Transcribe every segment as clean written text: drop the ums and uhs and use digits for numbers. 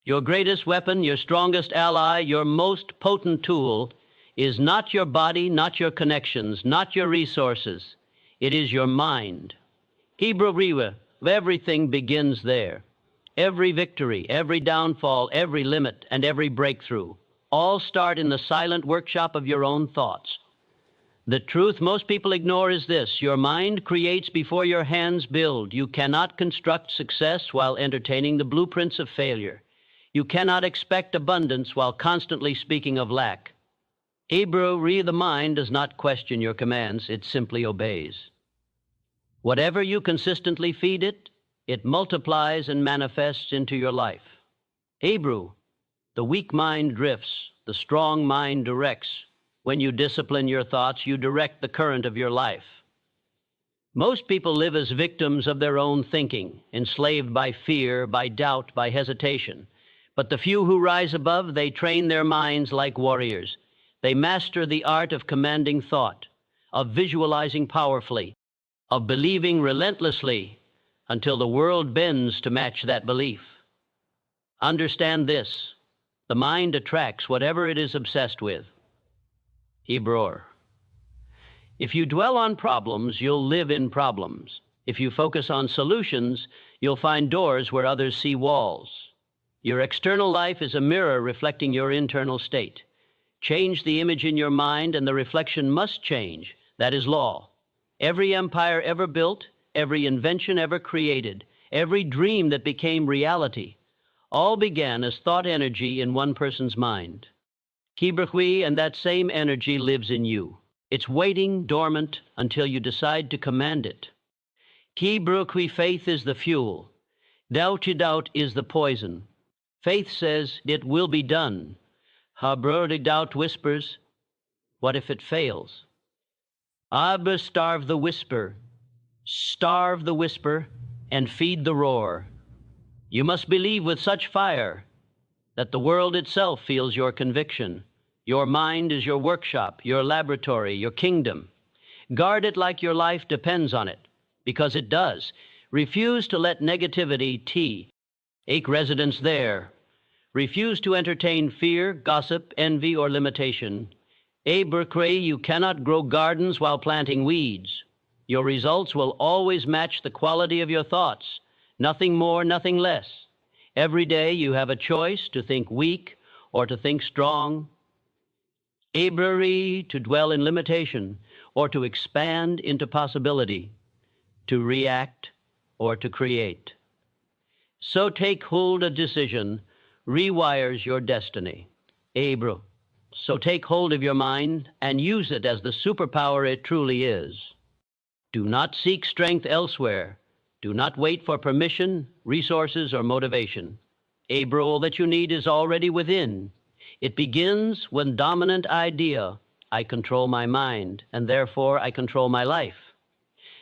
Your greatest weapon, your strongest ally, your most potent tool is not your body, not your connections, not your resources. It is your mind. Hebrew Riwa, everything begins there. Every victory, every downfall, every limit, and every breakthrough all start in the silent workshop of your own thoughts. The truth most people ignore is this: your mind creates before your hands build. You cannot construct success while entertaining the blueprints of failure. You cannot expect abundance while constantly speaking of lack. Hebrew, the mind does not question your commands, it simply obeys. Whatever you consistently feed it, it multiplies and manifests into your life. Hebrew, the weak mind drifts, the strong mind directs. When you discipline your thoughts, you direct the current of your life. Most people live as victims of their own thinking, enslaved by fear, by doubt, by hesitation. But the few who rise above, they train their minds like warriors. They master the art of commanding thought, of visualizing powerfully, of believing relentlessly until the world bends to match that belief. Understand this: the mind attracts whatever it is obsessed with. Hebrew. If you dwell on problems, you'll live in problems. If you focus on solutions, you'll find doors where others see walls. Your external life is a mirror reflecting your internal state. Change the image in your mind, and the reflection must change. That is law. Every empire ever built, every invention ever created, every dream that became reality, all began as thought energy in one person's mind. Kibrahwi, and that same energy lives in you. It's waiting dormant until you decide to command it. Kibrahwi, faith is the fuel. Doubt is the poison. Faith says it will be done. Habrodi doubt whispers, what if it fails? Abba, starve the whisper, and feed the roar. You must believe with such fire that the world itself feels your conviction. Your mind is your workshop, your laboratory, your kingdom. Guard it like your life depends on it, because it does. Refuse to let negativity take residence there. Refuse to entertain fear, gossip, envy, or limitation. Abercray, you cannot grow gardens while planting weeds. Your results will always match the quality of your thoughts. Nothing more, nothing less. Every day you have a choice to think weak or to think strong. Abrary, to dwell in limitation or to expand into possibility, to react or to create. So take hold a decision rewires your destiny. Abra. So take hold of your mind and use it as the superpower it truly is. Do not seek strength elsewhere. Do not wait for permission, resources, or motivation. Abra, all that you need is already within. It begins with dominant idea: I control my mind, and therefore I control my life.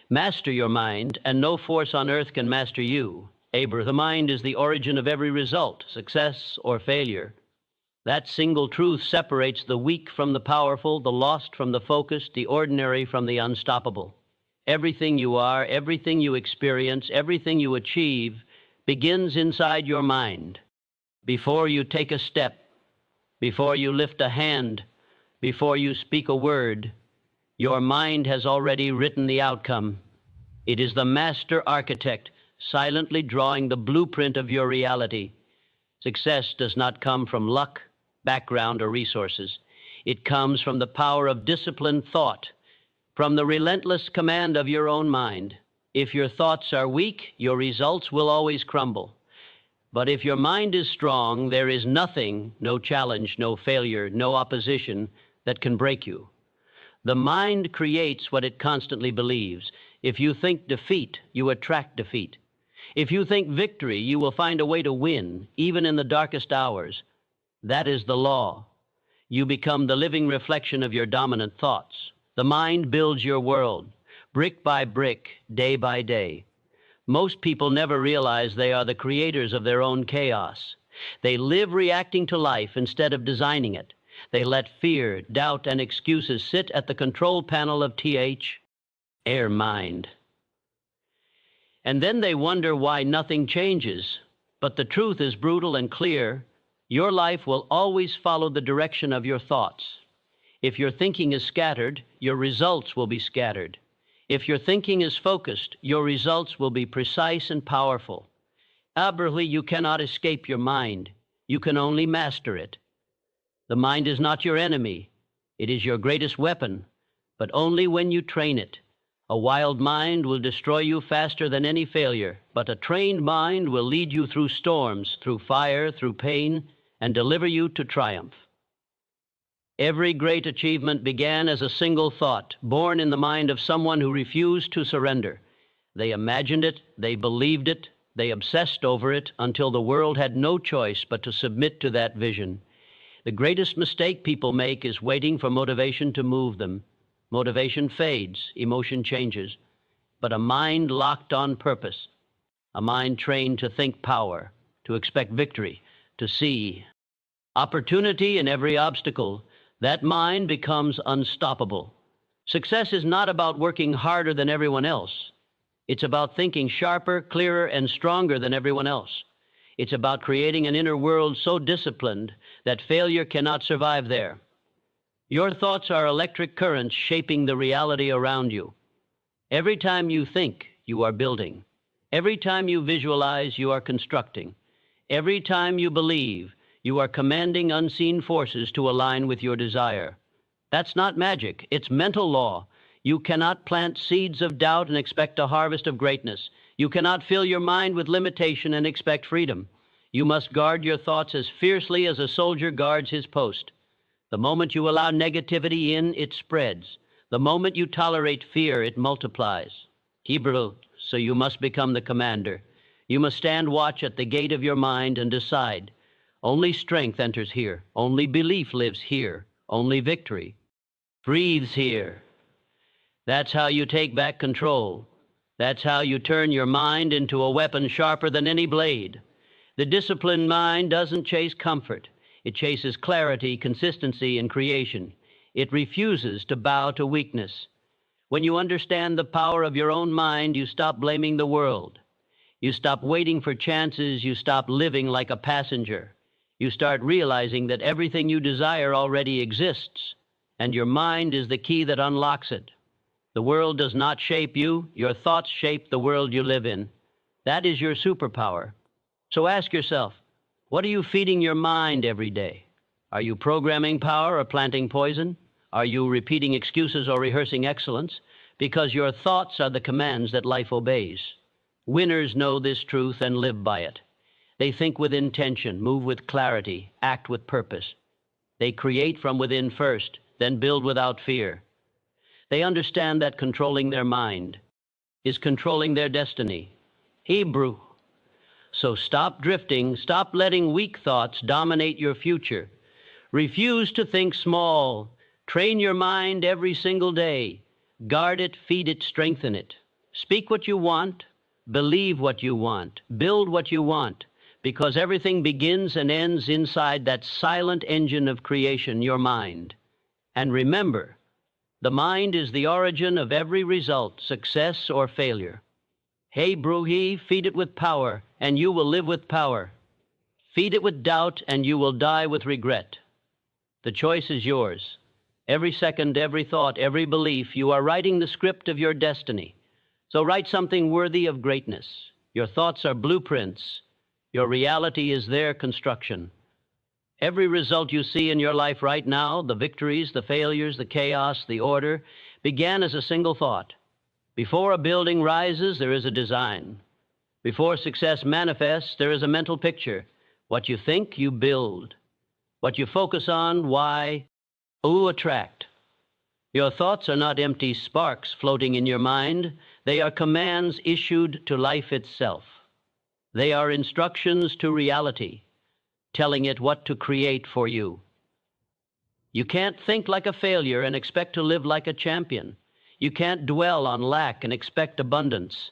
Master your mind, and no force on earth can master you. Abra, the mind is the origin of every result, success or failure. That single truth separates the weak from the powerful, the lost from the focused, the ordinary from the unstoppable. Everything you are, everything you experience, everything you achieve begins inside your mind. Before you take a step, before you lift a hand, before you speak a word, your mind has already written the outcome. It is the master architect, silently drawing the blueprint of your reality. Success does not come from luck, background, or resources. It comes from the power of disciplined thought, from the relentless command of your own mind. If your thoughts are weak, your results will always crumble. But if your mind is strong, there is nothing, no challenge, no failure, no opposition that can break you. The mind creates what it constantly believes. If you think defeat, you attract defeat. If you think victory, you will find a way to win, even in the darkest hours. That is the law. You become the living reflection of your dominant thoughts. The mind builds your world, brick by brick, day by day. Most people never realize they are the creators of their own chaos. They live reacting to life instead of designing it. They let fear, doubt, and excuses sit at the control panel of air mind. And then they wonder why nothing changes. But the truth is brutal and clear. Your life will always follow the direction of your thoughts. If your thinking is scattered, your results will be scattered. If your thinking is focused, your results will be precise and powerful. Obviously, you cannot escape your mind. You can only master it. The mind is not your enemy. It is your greatest weapon, but only when you train it. A wild mind will destroy you faster than any failure, but a trained mind will lead you through storms, through fire, through pain, and deliver you to triumph. Every great achievement began as a single thought, born in the mind of someone who refused to surrender. They imagined it, they believed it, they obsessed over it until the world had no choice but to submit to that vision. The greatest mistake people make is waiting for motivation to move them. Motivation fades, emotion changes, but a mind locked on purpose, a mind trained to think power, to expect victory, to see opportunity in every obstacle, that mind becomes unstoppable. Success is not about working harder than everyone else. It's about thinking sharper, clearer, and stronger than everyone else. It's about creating an inner world so disciplined that failure cannot survive there. Your thoughts are electric currents shaping the reality around you. Every time you think, you are building. Every time you visualize, you are constructing. Every time you believe, you are commanding unseen forces to align with your desire. That's not magic, it's mental law. You cannot plant seeds of doubt and expect a harvest of greatness. You cannot fill your mind with limitation and expect freedom. You must guard your thoughts as fiercely as a soldier guards his post. The moment you allow negativity in, it spreads. The moment you tolerate fear, it multiplies. Hebrew, so you must become the commander. You must stand watch at the gate of your mind and decide. Only strength enters here. Only belief lives here. Only victory breathes here. That's how you take back control. That's how you turn your mind into a weapon sharper than any blade. The disciplined mind doesn't chase comfort. It chases clarity, consistency, and creation. It refuses to bow to weakness. When you understand the power of your own mind, you stop blaming the world. You stop waiting for chances. You stop living like a passenger. You start realizing that everything you desire already exists, and your mind is the key that unlocks it. The world does not shape you. Your thoughts shape the world you live in. That is your superpower. So ask yourself, what are you feeding your mind every day? Are you programming power or planting poison? Are you repeating excuses or rehearsing excellence? Because your thoughts are the commands that life obeys. Winners know this truth and live by it. They think with intention, move with clarity, act with purpose. They create from within first, then build without fear. They understand that controlling their mind is controlling their destiny. Hebrew. So stop drifting, stop letting weak thoughts dominate your future. Refuse to think small. Train your mind every single day. Guard it, feed it, strengthen it. Speak what you want, believe what you want, build what you want, because everything begins and ends inside that silent engine of creation, your mind. And remember, the mind is the origin of every result, success or failure. Hey, Bruhi, feed it with power, and you will live with power. Feed it with doubt, and you will die with regret. The choice is yours. Every second, every thought, every belief, you are writing the script of your destiny. So write something worthy of greatness. Your thoughts are blueprints. Your reality is their construction. Every result you see in your life right now, the victories, the failures, the chaos, the order, began as a single thought. Before a building rises, there is a design. Before success manifests, there is a mental picture. What you think, you build. What you focus on, attract. Your thoughts are not empty sparks floating in your mind. They are commands issued to life itself. They are instructions to reality, telling it what to create for you. You can't think like a failure and expect to live like a champion. You can't dwell on lack and expect abundance.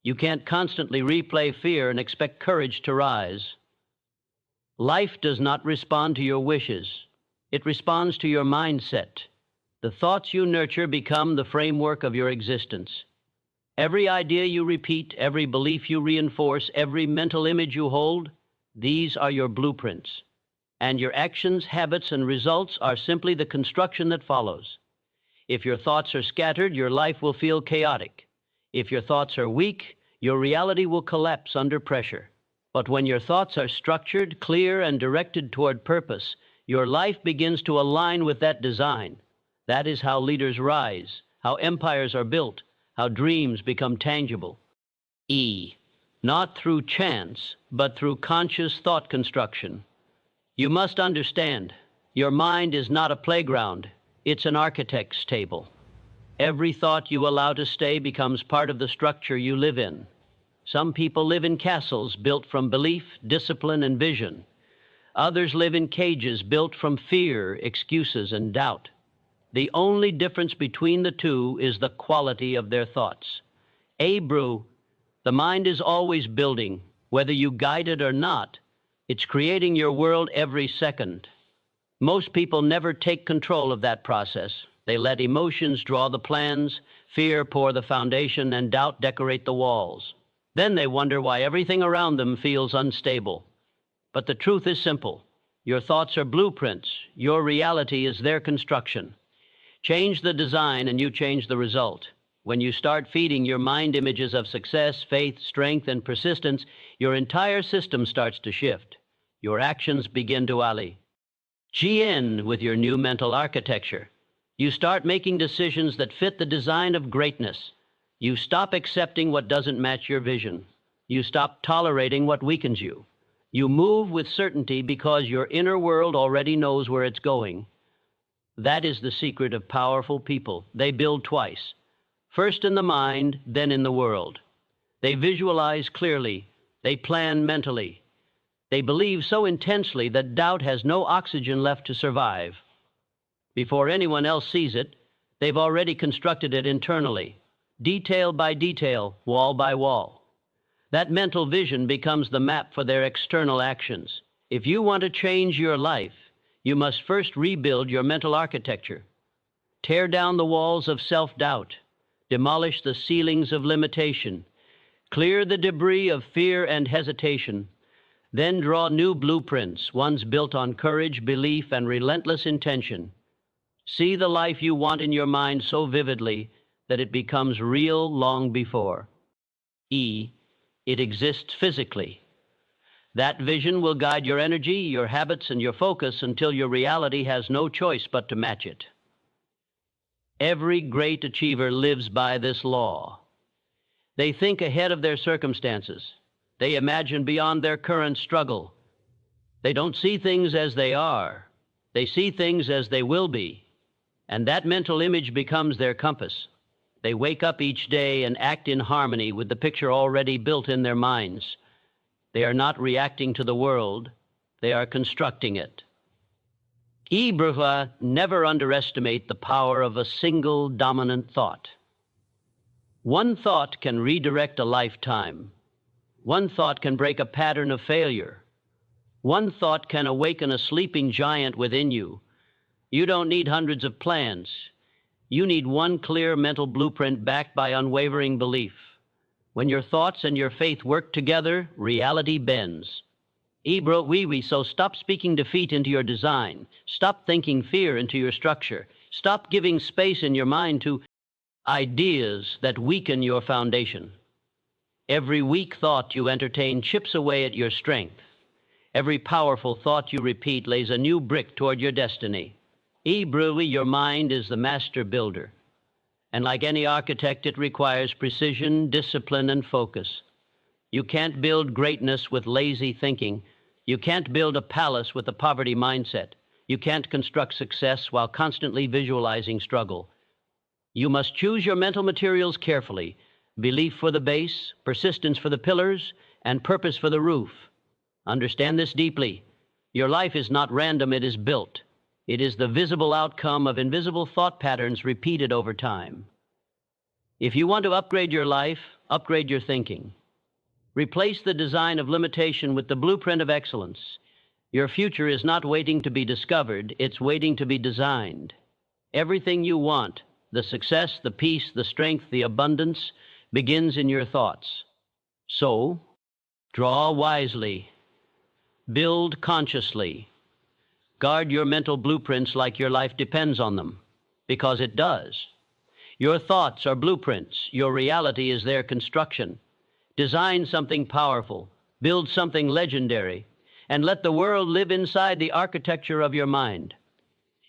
You can't constantly replay fear and expect courage to rise. Life does not respond to your wishes. It responds to your mindset. The thoughts you nurture become the framework of your existence. Every idea you repeat, every belief you reinforce, every mental image you hold, these are your blueprints. And your actions, habits, and results are simply the construction that follows. If your thoughts are scattered, your life will feel chaotic. If your thoughts are weak, your reality will collapse under pressure. But when your thoughts are structured, clear, and directed toward purpose, your life begins to align with that design. That is how leaders rise, how empires are built, how dreams become tangible. E. Not through chance, but through conscious thought construction. You must understand, your mind is not a playground, it's an architect's table. Every thought you allow to stay becomes part of the structure you live in. Some people live in castles built from belief, discipline, and vision. Others live in cages built from fear, excuses, and doubt. The only difference between the two is the quality of their thoughts. Outgrow, the mind is always building, whether you guide it or not. It's creating your world every second. Most people never take control of that process. They let emotions draw the plans, fear pour the foundation, and doubt decorate the walls. Then they wonder why everything around them feels unstable. But the truth is simple. Your thoughts are blueprints. Your reality is their construction. Change the design and you change the result. When you start feeding your mind images of success, faith, strength, and persistence, your entire system starts to shift. Your actions begin to ally. GN with your new mental architecture. You start making decisions that fit the design of greatness. You stop accepting what doesn't match your vision. You stop tolerating what weakens you. You move with certainty because your inner world already knows where it's going. That is the secret of powerful people. They build twice. First in the mind, then in the world. They visualize clearly. They plan mentally. They believe so intensely that doubt has no oxygen left to survive. Before anyone else sees it, they've already constructed it internally, detail by detail, wall by wall. That mental vision becomes the map for their external actions. If you want to change your life, you must first rebuild your mental architecture. Tear down the walls of self-doubt. Demolish the ceilings of limitation. Clear the debris of fear and hesitation. Then draw new blueprints, ones built on courage, belief, and relentless intention. See the life you want in your mind so vividly that it becomes real long before. E. It exists physically. That vision will guide your energy, your habits, and your focus until your reality has no choice but to match it. Every great achiever lives by this law. They think ahead of their circumstances. They imagine beyond their current struggle. They don't see things as they are. They see things as they will be. And that mental image becomes their compass. They wake up each day and act in harmony with the picture already built in their minds. They are not reacting to the world. They are constructing it. Never underestimate the power of a single dominant thought. One thought can redirect a lifetime. One thought can break a pattern of failure. One thought can awaken a sleeping giant within you. You don't need hundreds of plans. You need one clear mental blueprint backed by unwavering belief. When your thoughts and your faith work together, reality bends. So stop speaking defeat into your design. Stop thinking fear into your structure. Stop giving space in your mind to ideas that weaken your foundation. Every weak thought you entertain chips away at your strength. Every powerful thought you repeat lays a new brick toward your destiny. Your mind is the master builder. And like any architect, it requires precision, discipline, and focus. You can't build greatness with lazy thinking. You can't build a palace with a poverty mindset. You can't construct success while constantly visualizing struggle. You must choose your mental materials carefully. Belief for the base, persistence for the pillars, and purpose for the roof. Understand this deeply. Your life is not random, it is built. It is the visible outcome of invisible thought patterns repeated over time. If you want to upgrade your life, upgrade your thinking. Replace the design of limitation with the blueprint of excellence. Your future is not waiting to be discovered, it's waiting to be designed. Everything you want, the success, the peace, the strength, the abundance, begins in your thoughts. So, draw wisely, build consciously, guard your mental blueprints like your life depends on them, because it does. Your thoughts are blueprints. Your reality is their construction. Design something powerful, build something legendary, and let the world live inside the architecture of your mind.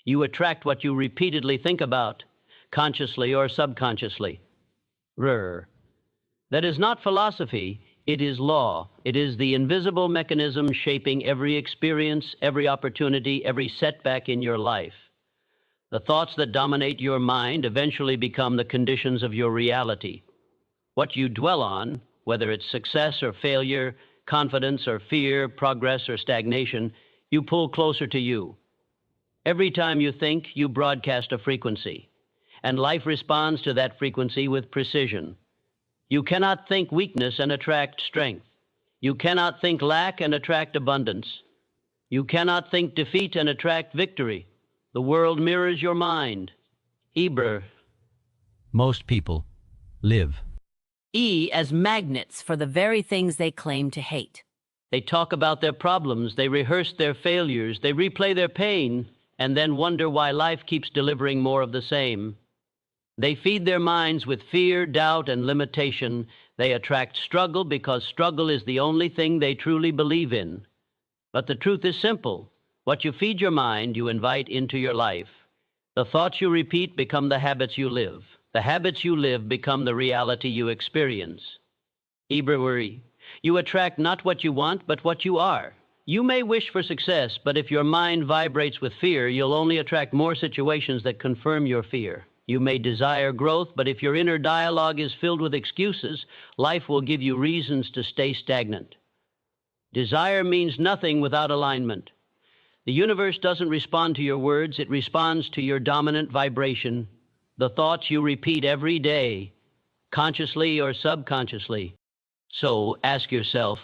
You attract what you repeatedly think about, consciously or subconsciously. That is not philosophy, it is law. It is the invisible mechanism shaping every experience, every opportunity, every setback in your life. The thoughts that dominate your mind eventually become the conditions of your reality. What you dwell on, whether it's success or failure, confidence or fear, progress or stagnation, you pull closer to you. Every time you think, you broadcast a frequency, and life responds to that frequency with precision. You cannot think weakness and attract strength. You cannot think lack and attract abundance. You cannot think defeat and attract victory. The world mirrors your mind. Most people live. E as magnets for the very things they claim to hate. They talk about their problems, they rehearse their failures, they replay their pain, and then wonder why life keeps delivering more of the same. They feed their minds with fear, doubt, and limitation. They attract struggle because struggle is the only thing they truly believe in. But the truth is simple. What you feed your mind, you invite into your life. The thoughts you repeat become the habits you live. The habits you live become the reality you experience. You attract not what you want, but what you are. You may wish for success, but if your mind vibrates with fear, you'll only attract more situations that confirm your fear. You may desire growth, but if your inner dialogue is filled with excuses, life will give you reasons to stay stagnant. Desire means nothing without alignment. The universe doesn't respond to your words, it responds to your dominant vibration, the thoughts you repeat every day, consciously or subconsciously. So ask yourself,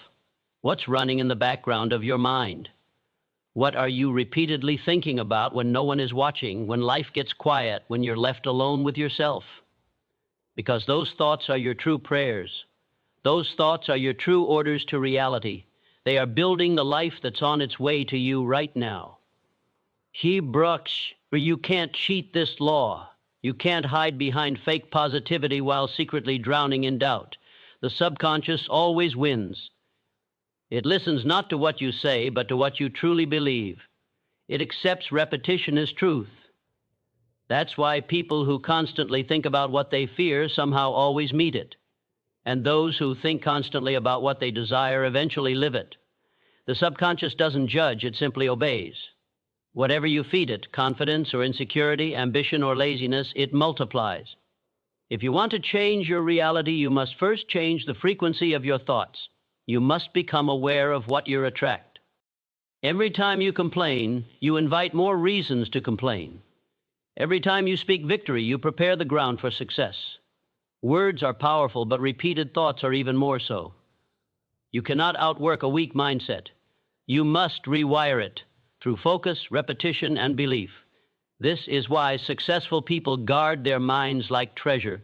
what's running in the background of your mind? What are you repeatedly thinking about when no one is watching, when life gets quiet, when you're left alone with yourself? Because those thoughts are your true prayers. Those thoughts are your true orders to reality. They are building the life that's on its way to you right now. You can't cheat this law. You can't hide behind fake positivity while secretly drowning in doubt. The subconscious always wins. It listens not to what you say, but to what you truly believe. It accepts repetition as truth. That's why people who constantly think about what they fear somehow always meet it. And those who think constantly about what they desire eventually live it. The subconscious doesn't judge, it simply obeys. Whatever you feed it, confidence or insecurity, ambition or laziness, it multiplies. If you want to change your reality, you must first change the frequency of your thoughts. You must become aware of what you attract. Every time you complain, you invite more reasons to complain. Every time you speak victory, you prepare the ground for success. Words are powerful, but repeated thoughts are even more so. You cannot outwork a weak mindset. You must rewire it through focus, repetition, and belief. This is why successful people guard their minds like treasure.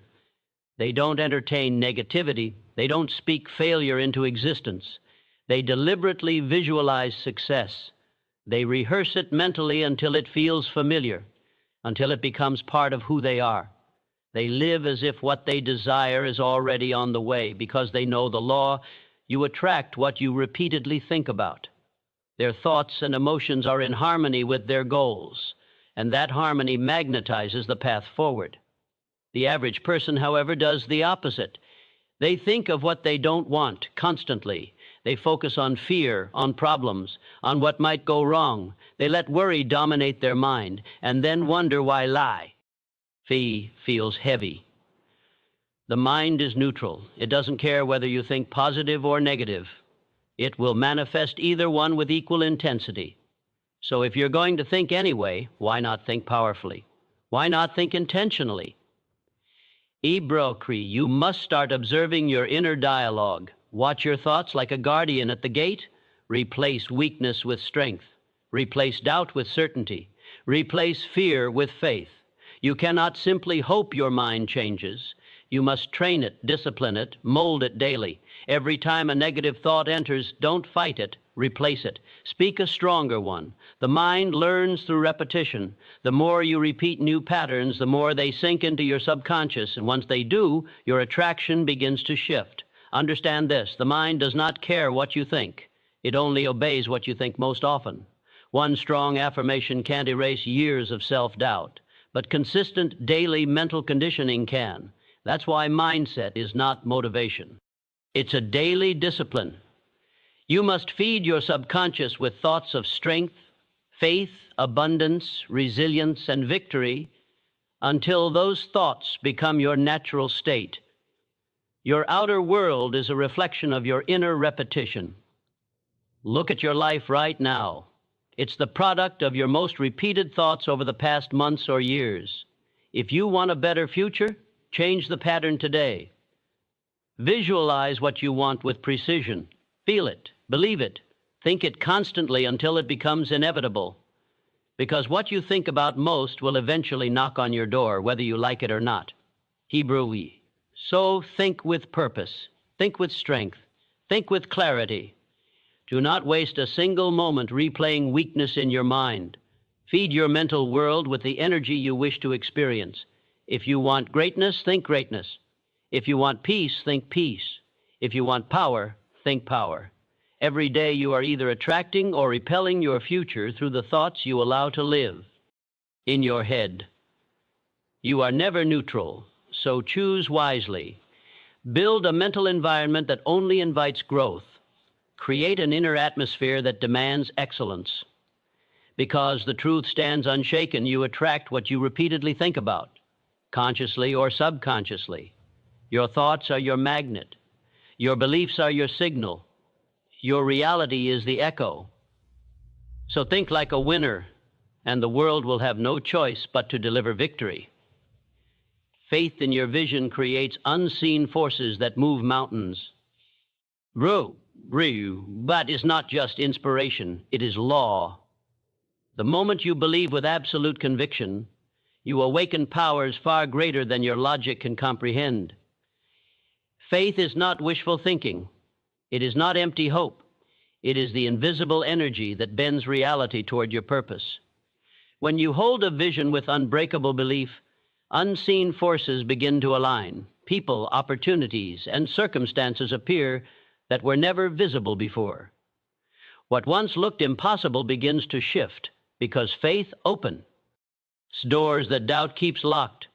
They don't entertain negativity. They don't speak failure into existence. They deliberately visualize success. They rehearse it mentally until it feels familiar, until it becomes part of who they are. They live as if what they desire is already on the way because they know the law. You attract what you repeatedly think about. Their thoughts and emotions are in harmony with their goals, and that harmony magnetizes the path forward. The average person, however, does the opposite. They think of what they don't want constantly. They focus on fear, on problems, on what might go wrong. They let worry dominate their mind and then wonder why life feels heavy. The mind is neutral. It doesn't care whether you think positive or negative. It will manifest either one with equal intensity. So if you're going to think anyway, why not think powerfully? Why not think intentionally? You must start observing your inner dialogue. Watch your thoughts like a guardian at the gate. Replace weakness with strength. Replace doubt with certainty. Replace fear with faith. You cannot simply hope your mind changes. You must train it, discipline it, mold it daily. Every time a negative thought enters, don't fight it, replace it. Speak a stronger one. The mind learns through repetition. The more you repeat new patterns, the more they sink into your subconscious, and once they do, your attraction begins to shift. Understand this, the mind does not care what you think. It only obeys what you think most often. One strong affirmation can't erase years of self-doubt, but consistent daily mental conditioning can. That's why mindset is not motivation. It's a daily discipline. You must feed your subconscious with thoughts of strength, faith, abundance, resilience, and victory until those thoughts become your natural state. Your outer world is a reflection of your inner repetition. Look at your life right now. It's the product of your most repeated thoughts over the past months or years. If you want a better future, change the pattern today. Visualize what you want with precision. Feel it, believe it, think it constantly until it becomes inevitable. Because what you think about most will eventually knock on your door, whether you like it or not. Hebrew. So think with purpose, think with strength, think with clarity. Do not waste a single moment replaying weakness in your mind. Feed your mental world with the energy you wish to experience. If you want greatness, think greatness. If you want peace, think peace. If you want power, think power. Every day you are either attracting or repelling your future through the thoughts you allow to live in your head. You are never neutral, so choose wisely. Build a mental environment that only invites growth. Create an inner atmosphere that demands excellence. Because the truth stands unshaken, you attract what you repeatedly think about, consciously or subconsciously. Your thoughts are your magnet. Your beliefs are your signal. Your reality is the echo. So think like a winner, and the world will have no choice but to deliver victory. Faith in your vision creates unseen forces that move mountains. But it's not just inspiration, it is law. The moment you believe with absolute conviction, you awaken powers far greater than your logic can comprehend. Faith is not wishful thinking. It is not empty hope. It is the invisible energy that bends reality toward your purpose. When you hold a vision with unbreakable belief, unseen forces begin to align. People, opportunities, and circumstances appear that were never visible before. What once looked impossible begins to shift because faith opens doors that doubt keeps locked.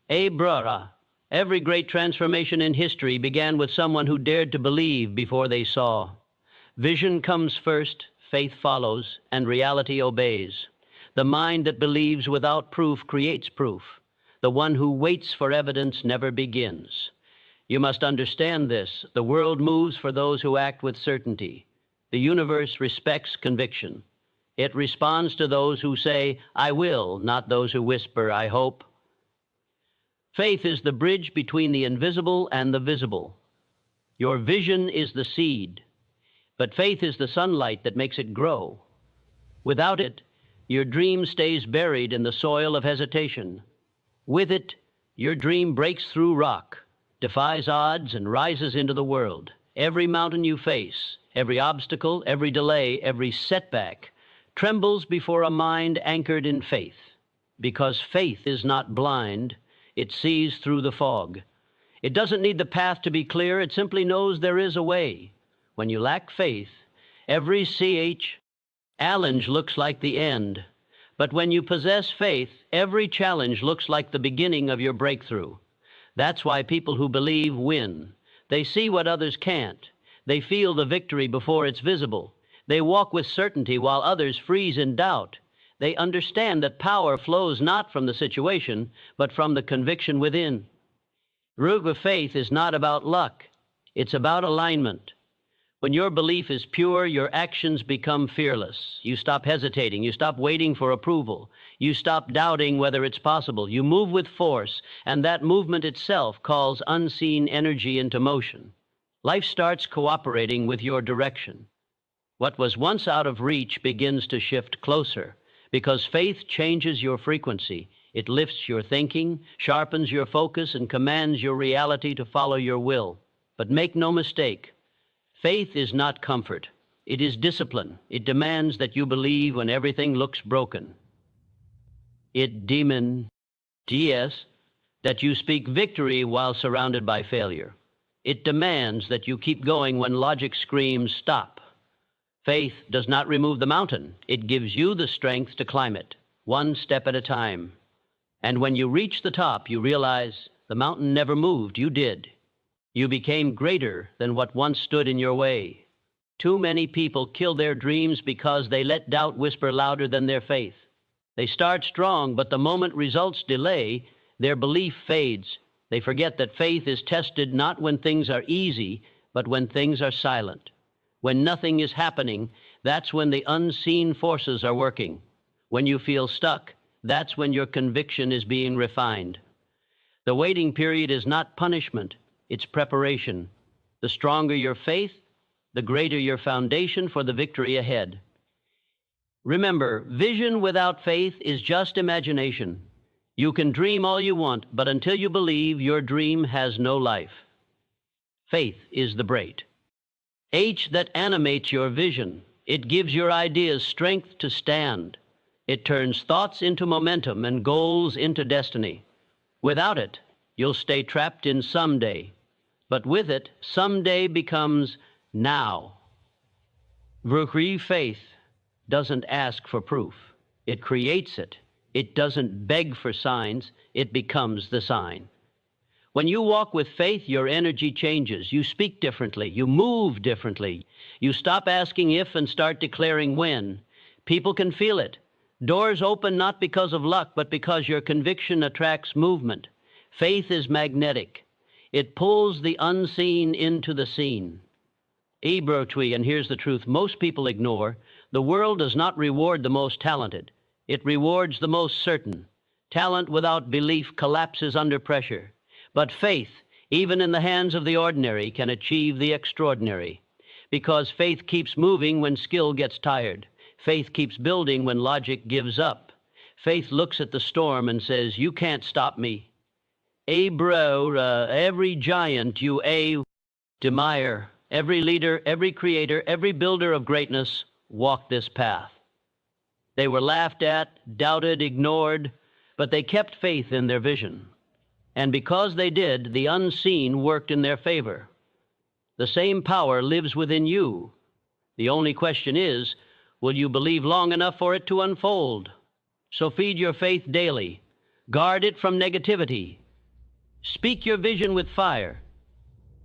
Every great transformation in history began with someone who dared to believe before they saw. Vision comes first, faith follows, and reality obeys. The mind that believes without proof creates proof. The one who waits for evidence never begins. You must understand this. The world moves for those who act with certainty. The universe respects conviction. It responds to those who say, I will, not those who whisper, I hope. Faith is the bridge between the invisible and the visible. Your vision is the seed, but faith is the sunlight that makes it grow. Without it, your dream stays buried in the soil of hesitation. With it, your dream breaks through rock, defies odds, and rises into the world. Every mountain you face, every obstacle, every delay, every setback trembles before a mind anchored in faith. Because faith is not blind, it sees through the fog. It doesn't need the path to be clear, it simply knows there is a way. When you lack faith, every challenge looks like the end. But when you possess faith, every challenge looks like the beginning of your breakthrough. That's why people who believe win. They see what others can't. They feel the victory before it's visible. They walk with certainty while others freeze in doubt. They understand that power flows not from the situation, but from the conviction within. Root of faith is not about luck. It's about alignment. When your belief is pure, your actions become fearless. You stop hesitating. You stop waiting for approval. You stop doubting whether it's possible. You move with force, and that movement itself calls unseen energy into motion. Life starts cooperating with your direction. What was once out of reach begins to shift closer, because faith changes your frequency. It lifts your thinking, sharpens your focus, and commands your reality to follow your will. But make no mistake, faith is not comfort. It is discipline. It demands that you believe when everything looks broken. It demands that you speak victory while surrounded by failure. It demands that you keep going when logic screams stop. Faith does not remove the mountain. It gives you the strength to climb it, one step at a time. And when you reach the top, you realize the mountain never moved. You did. You became greater than what once stood in your way. Too many people kill their dreams because they let doubt whisper louder than their faith. They start strong, but the moment results delay, their belief fades. They forget that faith is tested not when things are easy, but when things are silent. When nothing is happening, that's when the unseen forces are working. When you feel stuck, that's when your conviction is being refined. The waiting period is not punishment, it's preparation. The stronger your faith, the greater your foundation for the victory ahead. Remember, vision without faith is just imagination. You can dream all you want, but until you believe, your dream has no life. Faith is the brake. H that animates your vision. It gives your ideas strength to stand. It turns thoughts into momentum and goals into destiny. Without it, you'll stay trapped in someday. But with it, someday becomes now. Vrukri faith doesn't ask for proof. It creates it. It doesn't beg for signs. It becomes the sign. When you walk with faith, your energy changes. You speak differently. You move differently. You stop asking if and start declaring when. People can feel it. Doors open not because of luck, but because your conviction attracts movement. Faith is magnetic. It pulls the unseen into the seen. Ebrotwi, and here's the truth most people ignore, the world does not reward the most talented. It rewards the most certain. Talent without belief collapses under pressure. But faith, even in the hands of the ordinary, can achieve the extraordinary. Because faith keeps moving when skill gets tired. Faith keeps building when logic gives up. Faith looks at the storm and says, "You can't stop me." Every giant you admire, every leader, every creator, every builder of greatness walked this path. They were laughed at, doubted, ignored, but they kept faith in their vision. And because they did, the unseen worked in their favor. The same power lives within you. The only question is, will you believe long enough for it to unfold? So feed your faith daily. Guard it from negativity. Speak your vision with fire.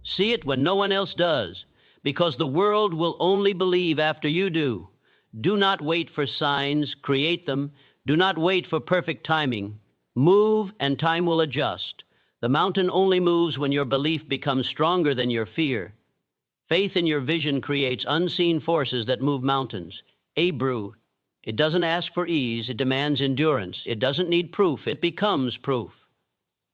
See it when no one else does, because the world will only believe after you do. Do not wait for signs, create them. Do not wait for perfect timing. Move and time will adjust. The mountain only moves when your belief becomes stronger than your fear. Faith in your vision creates unseen forces that move mountains. Abru, it doesn't ask for ease, it demands endurance. It doesn't need proof, it becomes proof.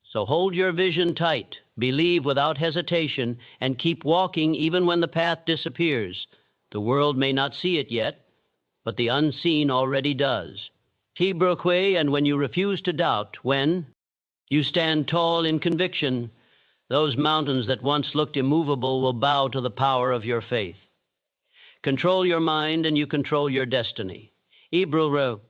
So hold your vision tight, believe without hesitation, and keep walking even when the path disappears. The world may not see it yet, but the unseen already does. Tibrokwe, and when you refuse to doubt, when you stand tall in conviction, those mountains that once looked immovable will bow to the power of your faith. Control your mind and you control your destiny. Ibruro,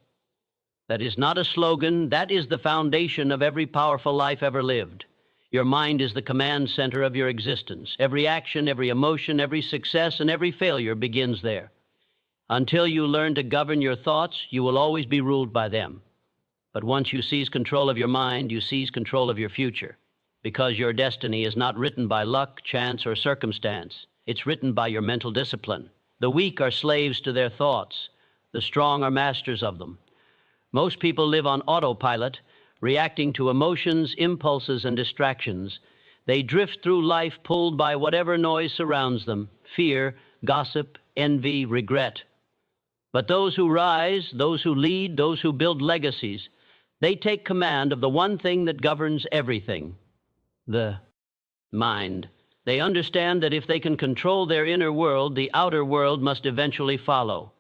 that is not a slogan, that is the foundation of every powerful life ever lived. Your mind is the command center of your existence. Every action, every emotion, every success, and every failure begins there. Until you learn to govern your thoughts, you will always be ruled by them. But once you seize control of your mind, you seize control of your future, because your destiny is not written by luck, chance, or circumstance. It's written by your mental discipline. The weak are slaves to their thoughts. The strong are masters of them. Most people live on autopilot, reacting to emotions, impulses, and distractions. They drift through life pulled by whatever noise surrounds them: fear, gossip, envy, regret. But those who rise, those who lead, those who build legacies, they take command of the one thing that governs everything: the mind. They understand that if they can control their inner world, the outer world must eventually follow.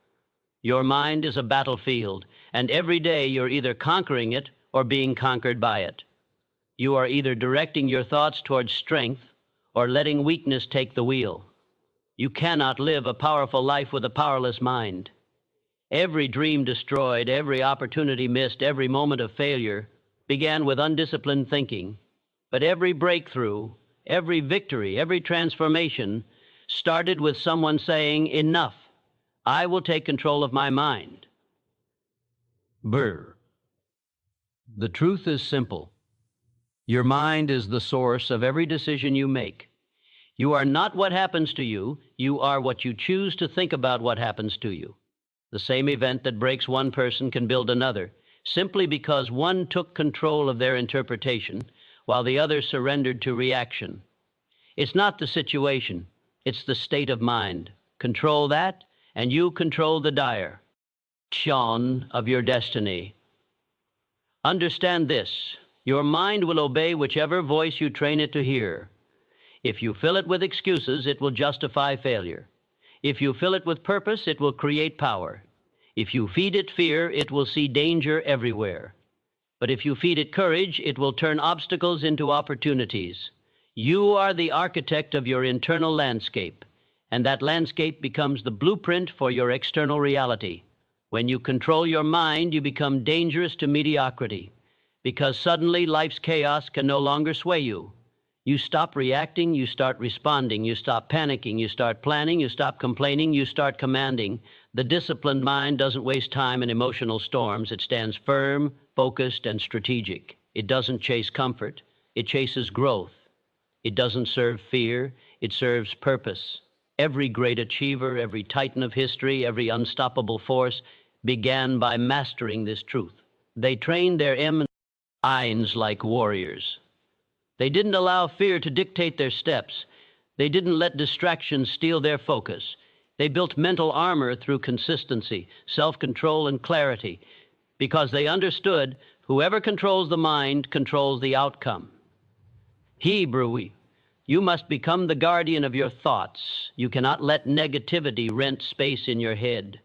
Your mind is a battlefield, and every day you're either conquering it or being conquered by it. You are either directing your thoughts towards strength or letting weakness take the wheel. You cannot live a powerful life with a powerless mind. Every dream destroyed, every opportunity missed, every moment of failure began with undisciplined thinking. But every breakthrough, every victory, every transformation started with someone saying, "Enough. I will take control of my mind." Brr. The truth is simple. Your mind is the source of every decision you make. You are not what happens to you. You are what you choose to think about what happens to you. The same event that breaks one person can build another, simply because one took control of their interpretation while the other surrendered to reaction. It's not the situation, it's the state of mind. Control that, and you control the direction of your destiny. Understand this: your mind will obey whichever voice you train it to hear. If you fill it with excuses, it will justify failure. If you fill it with purpose, it will create power. If you feed it fear, it will see danger everywhere. But if you feed it courage, it will turn obstacles into opportunities. You are the architect of your internal landscape, and that landscape becomes the blueprint for your external reality. When you control your mind, you become dangerous to mediocrity, because suddenly life's chaos can no longer sway you. You stop reacting, you start responding, you stop panicking, you start planning, you stop complaining, you start commanding. The disciplined mind doesn't waste time in emotional storms. It stands firm, focused, and strategic. It doesn't chase comfort. It chases growth. It doesn't serve fear. It serves purpose. Every great achiever, every titan of history, every unstoppable force began by mastering this truth. They trained their minds like warriors. They didn't allow fear to dictate their steps. They didn't let distractions steal their focus. They built mental armor through consistency, self-control, and clarity, because they understood whoever controls the mind controls the outcome. Hebrew, you must become the guardian of your thoughts. You cannot let negativity rent space in your head.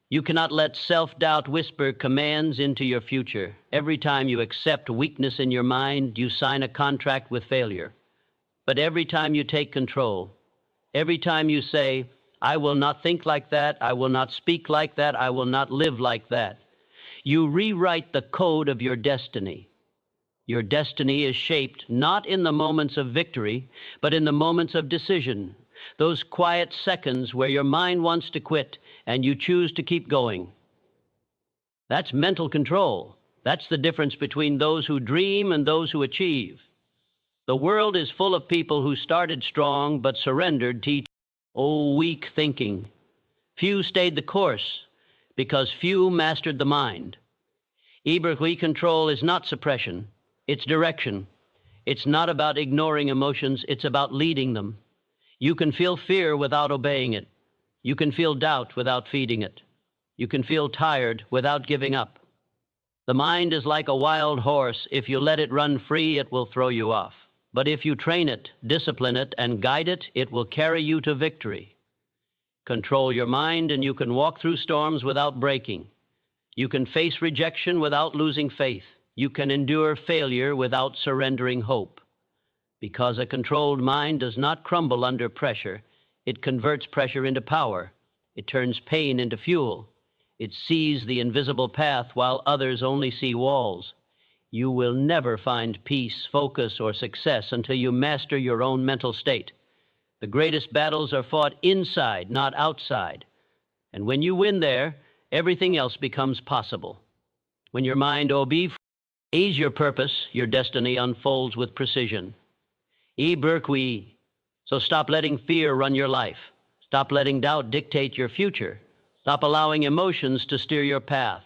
You cannot let self-doubt whisper commands into your future. Every time you accept weakness in your mind, you sign a contract with failure. But every time you take control, every time you say, "I will not think like that, I will not speak like that, I will not live like that," you rewrite the code of your destiny. Your destiny is shaped not in the moments of victory, but in the moments of decision. Those quiet seconds where your mind wants to quit and you choose to keep going. That's mental control. That's the difference between those who dream and those who achieve. The world is full of people who started strong but surrendered to weak thinking. Few stayed the course because few mastered the mind. Eberhui control is not suppression, it's direction. It's not about ignoring emotions, it's about leading them. You can feel fear without obeying it. You can feel doubt without feeding it. You can feel tired without giving up. The mind is like a wild horse. If you let it run free, it will throw you off. But if you train it, discipline it, and guide it, it will carry you to victory. Control your mind, and you can walk through storms without breaking. You can face rejection without losing faith. You can endure failure without surrendering hope. Because a controlled mind does not crumble under pressure, it converts pressure into power. It turns pain into fuel. It sees the invisible path while others only see walls. You will never find peace, focus, or success until you master your own mental state. The greatest battles are fought inside, not outside. And when you win there, everything else becomes possible. When your mind obeys your purpose, your destiny unfolds with precision. So stop letting fear run your life. Stop letting doubt dictate your future. Stop allowing emotions to steer your path.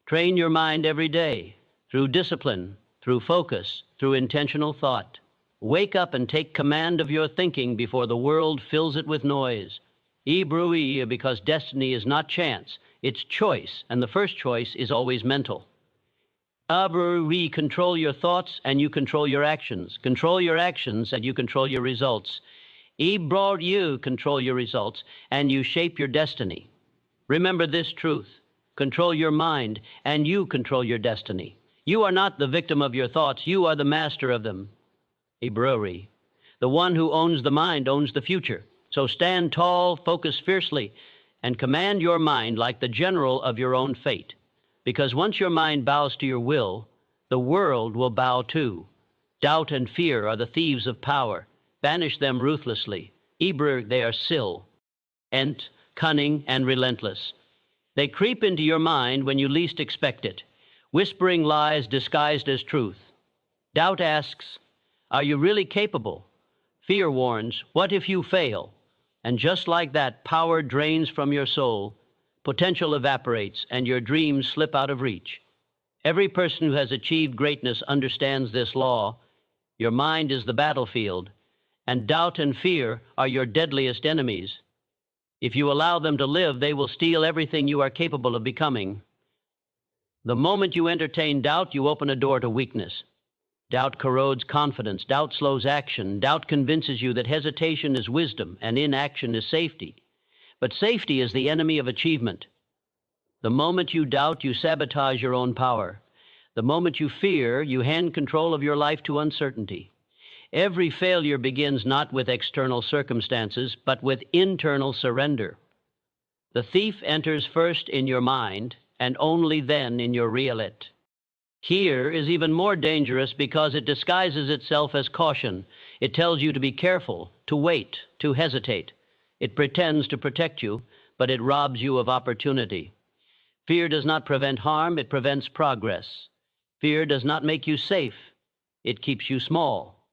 Train your mind every day through discipline, through focus, through intentional thought. Wake up and take command of your thinking before the world fills it with noise. Because destiny is not chance, it's choice, and the first choice is always mental. Control your thoughts and you control your actions. Control your actions and you control your results. You control your results and you shape your destiny. Remember this truth. Control your mind and you control your destiny. You are not the victim of your thoughts, you are the master of them. Hebrew. The one who owns the mind owns the future. So stand tall, focus fiercely, and command your mind like the general of your own fate. Because once your mind bows to your will, the world will bow too. Doubt and fear are the thieves of power. Banish them ruthlessly. Hebrew, they are sill, ent, cunning, and relentless. They creep into your mind when you least expect it, whispering lies disguised as truth. Doubt asks, are you really capable? Fear warns, what if you fail? And just like that, power drains from your soul, potential evaporates, and your dreams slip out of reach. Every person who has achieved greatness understands this law. Your mind is the battlefield, and doubt and fear are your deadliest enemies. If you allow them to live, they will steal everything you are capable of becoming. The moment you entertain doubt, you open a door to weakness. Doubt corrodes confidence. Doubt slows action. Doubt convinces you that hesitation is wisdom and inaction is safety. But safety is the enemy of achievement. The moment you doubt, you sabotage your own power. The moment you fear, you hand control of your life to uncertainty. Every failure begins not with external circumstances, but with internal surrender. The thief enters first in your mind, and only then in your reality. Fear is even more dangerous because it disguises itself as caution. It tells you to be careful, to wait, to hesitate. It pretends to protect you, but it robs you of opportunity. Fear does not prevent harm, it prevents progress. Fear does not make you safe, it keeps you small.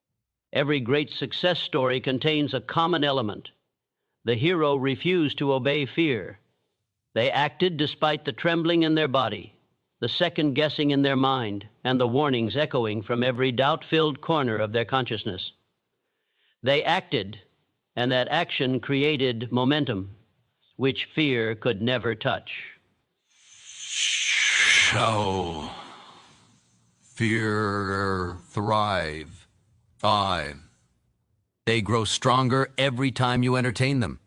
Every great success story contains a common element. The hero refused to obey fear. They acted despite the trembling in their body, the second-guessing in their mind, and the warnings echoing from every doubt-filled corner of their consciousness. They acted, and that action created momentum, which fear could never touch. So, fear thrive. They grow stronger every time you entertain them.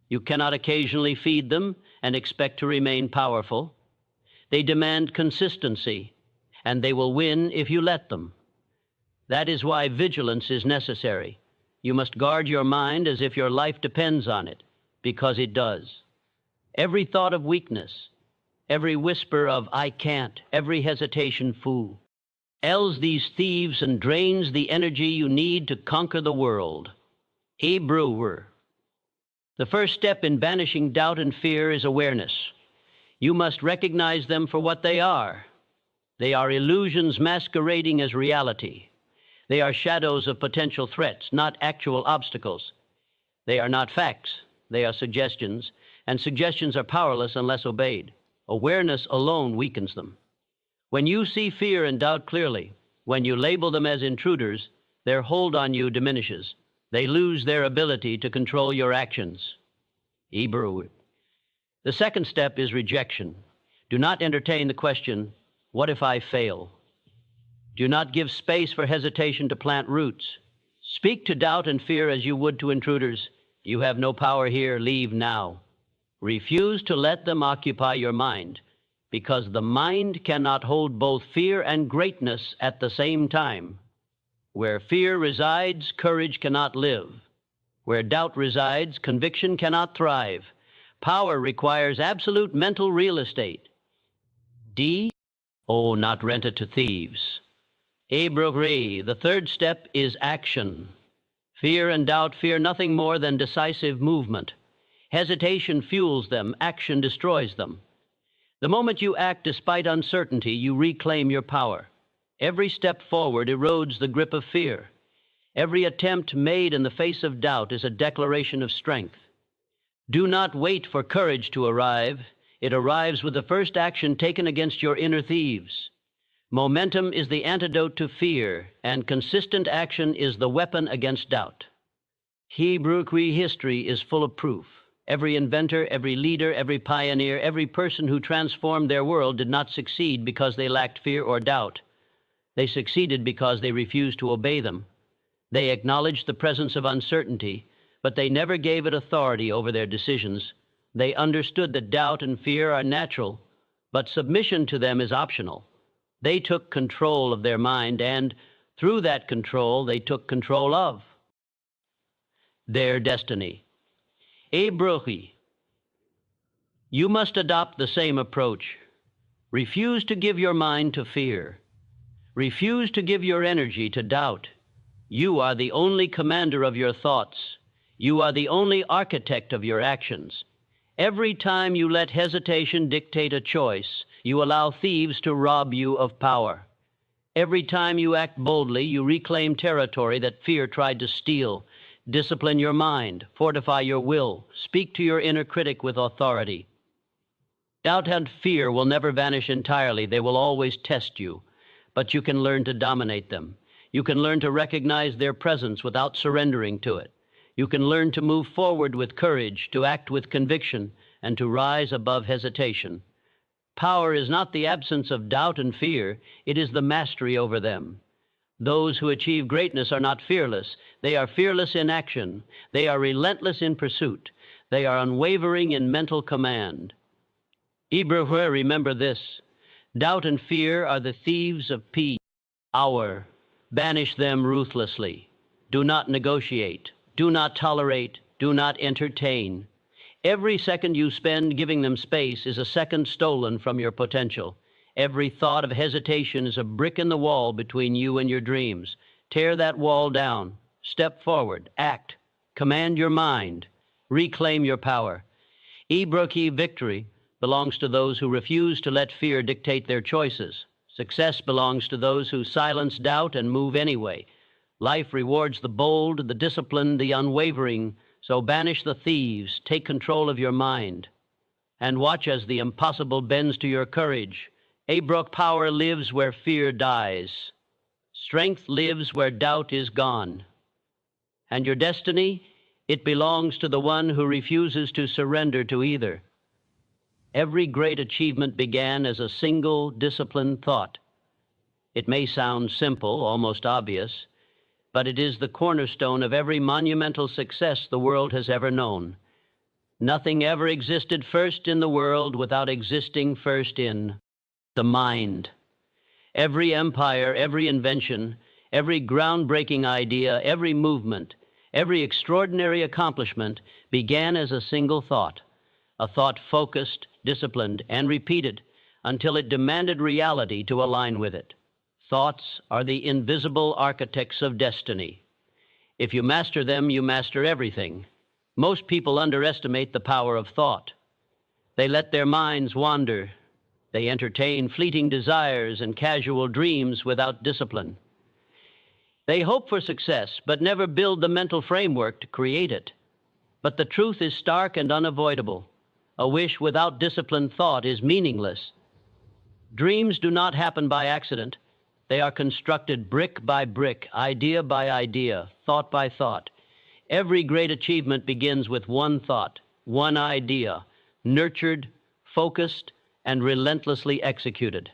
You cannot occasionally feed them and expect to remain powerful. They demand consistency, and they will win if you let them. That is why vigilance is necessary. You must guard your mind as if your life depends on it, because it does. Every thought of weakness, every whisper of I can't, every hesitation fool, els these thieves and drains the energy you need to conquer the world. Hebrew. The first step in banishing doubt and fear is awareness. You must recognize them for what they are. They are illusions masquerading as reality. They are shadows of potential threats, not actual obstacles. They are not facts, they are suggestions, and suggestions are powerless unless obeyed. Awareness alone weakens them. When you see fear and doubt clearly, when you label them as intruders, their hold on you diminishes. They lose their ability to control your actions. Hebrew. The second step is rejection. Do not entertain the question, what if I fail? Do not give space for hesitation to plant roots. Speak to doubt and fear as you would to intruders. You have no power here, leave now. Refuse to let them occupy your mind, because the mind cannot hold both fear and greatness at the same time. Where fear resides, courage cannot live. Where doubt resides, conviction cannot thrive. Power requires absolute mental real estate. Not rent it to thieves. The third step is action. Fear and doubt fear nothing more than decisive movement. Hesitation fuels them, action destroys them. The moment you act despite uncertainty, you reclaim your power. Every step forward erodes the grip of fear. Every attempt made in the face of doubt is a declaration of strength. Do not wait for courage to arrive. It arrives with the first action taken against your inner thieves. Momentum is the antidote to fear, and consistent action is the weapon against doubt. Hebrew history is full of proof. Every inventor, every leader, every pioneer, every person who transformed their world did not succeed because they lacked fear or doubt. They succeeded because they refused to obey them. They acknowledged the presence of uncertainty, but they never gave it authority over their decisions. They understood that doubt and fear are natural, but submission to them is optional. They took control of their mind, and through that control, they took control of their destiny. Ebrohi, you must adopt the same approach. Refuse to give your mind to fear. Refuse to give your energy to doubt. You are the only commander of your thoughts. You are the only architect of your actions. Every time you let hesitation dictate a choice, you allow thieves to rob you of power. Every time you act boldly, you reclaim territory that fear tried to steal. Discipline your mind, fortify your will, speak to your inner critic with authority. Doubt and fear will never vanish entirely. They will always test you, but you can learn to dominate them. You can learn to recognize their presence without surrendering to it. You can learn to move forward with courage, to act with conviction, and to rise above hesitation. Power is not the absence of doubt and fear, it is the mastery over them. Those who achieve greatness are not fearless. They are fearless in action. They are relentless in pursuit. They are unwavering in mental command. Ibrahim, remember this. Doubt and fear are the thieves of peace. Banish them ruthlessly. Do not negotiate. Do not tolerate. Do not entertain. Every second you spend giving them space is a second stolen from your potential. Every thought of hesitation is a brick in the wall between you and your dreams. Tear that wall down. Step forward. Act. Command your mind. Reclaim your power. Ibrahim, victory belongs to those who refuse to let fear dictate their choices. Success belongs to those who silence doubt and move anyway. Life rewards the bold, the disciplined, the unwavering. So banish the thieves, take control of your mind, and watch as the impossible bends to your courage. Abraham, power lives where fear dies. Strength lives where doubt is gone. And your destiny, it belongs to the one who refuses to surrender to either. Every great achievement began as a single disciplined thought. It may sound simple, almost obvious, but it is the cornerstone of every monumental success the world has ever known. Nothing ever existed first in the world without existing first in the mind. Every empire, every invention, every groundbreaking idea, every movement, every extraordinary accomplishment began as a single thought, a thought focused, disciplined, and repeated until it demanded reality to align with it. Thoughts are the invisible architects of destiny. If you master them, you master everything. Most people underestimate the power of thought. They let their minds wander. They entertain fleeting desires and casual dreams without discipline. They hope for success, but never build the mental framework to create it. But the truth is stark and unavoidable. A wish without disciplined thought is meaningless. Dreams do not happen by accident. They are constructed brick by brick, idea by idea, thought by thought. Every great achievement begins with one thought, one idea, nurtured, focused, and relentlessly executed.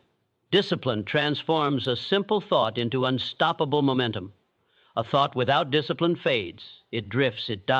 Discipline transforms a simple thought into unstoppable momentum. A thought without discipline fades, it drifts, it dies.